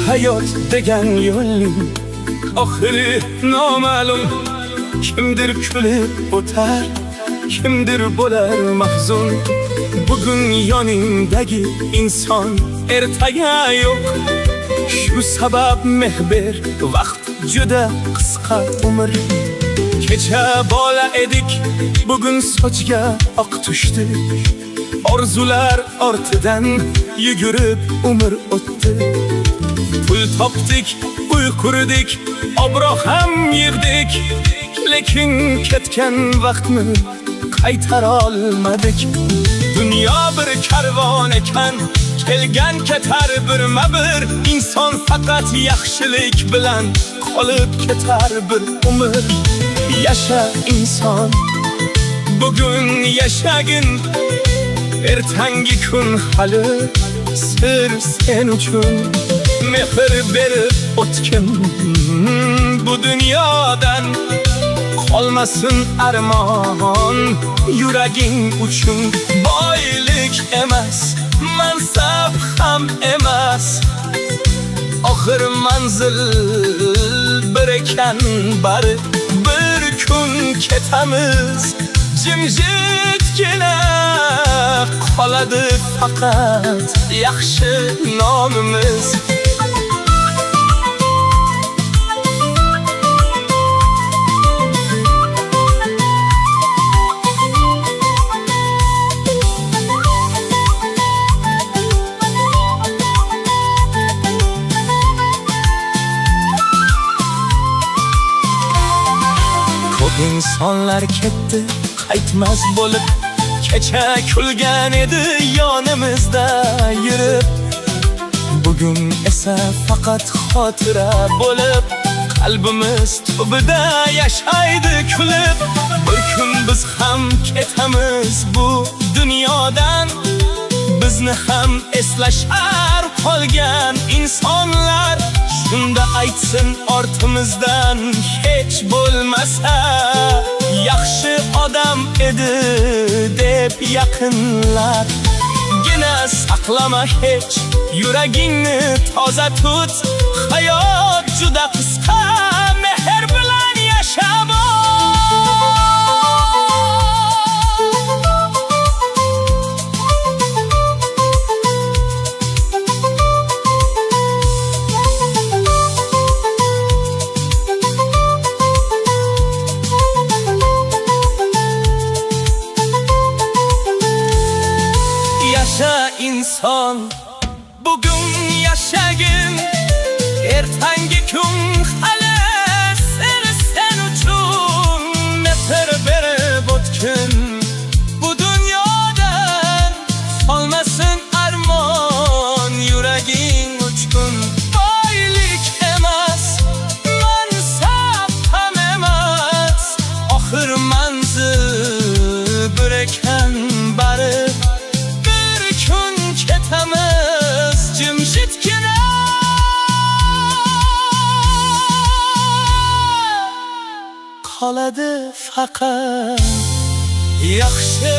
hayot degan yo'lning oxiri noma'lum. Kimdir kulib o'tar, kimdir bo'lar mahzun. Bugun yoningdagi inson ertaga yo'q. Shu sabab meh ber, vaqt juda qisqa umr. Kecha bola edik, bugun sochga oq tushdi. Orzular ortidan yugurib umr o'tdi. Pul topdik, uy qurdik, obro' ham yig'dik. Lekin ketgan vaqtni qaytara olmadik. Dunyo bir karvon ekan, kelgan ketar birma-bir. Inson faqat yaxshilik bilan qolib ketar bir umr. Yasha inson, bugun yashagin. Ertangi kun hali sir sen uchun. Mehr berib o'tgin bu dunyodan. Qolmasin armon yuraging uchun. Boylik emas, mansab ham emas, oxir manzil bir ekan bari. Bir kun ketamiz, jimjitgina qoladi faqat yaxshi nomimiz. İnsanlar ketdi, qaytmas bo'lib. Kecha kulgan edi yonimizda yurib. Bugun esa faqat xotira bo'lib. Qalbimiz tubida yashaydi kulib. Bir kun biz ham ketamiz bu dunyodan. Bizni ham eslashar qolgan insonlar. Shunda aytsin ortimizdan hech bo'lmasa, yaxshi odam edi deb yaqinlar. Gina saqlama hech, yuragingni toza tut. Hayot juda qisqa, mehr bilan yasha. Yasha inson, bugun yashagin. Ertangi kun hali sir sen uchun. Mehr berib o'tgin bu dunyodan. Qolmasin armon yuraging uchun. Boylik emas, mansab ham emas, oxir manzil bir ekan bari. Ketamiz jimjitgina, qoladi faqat yaxshi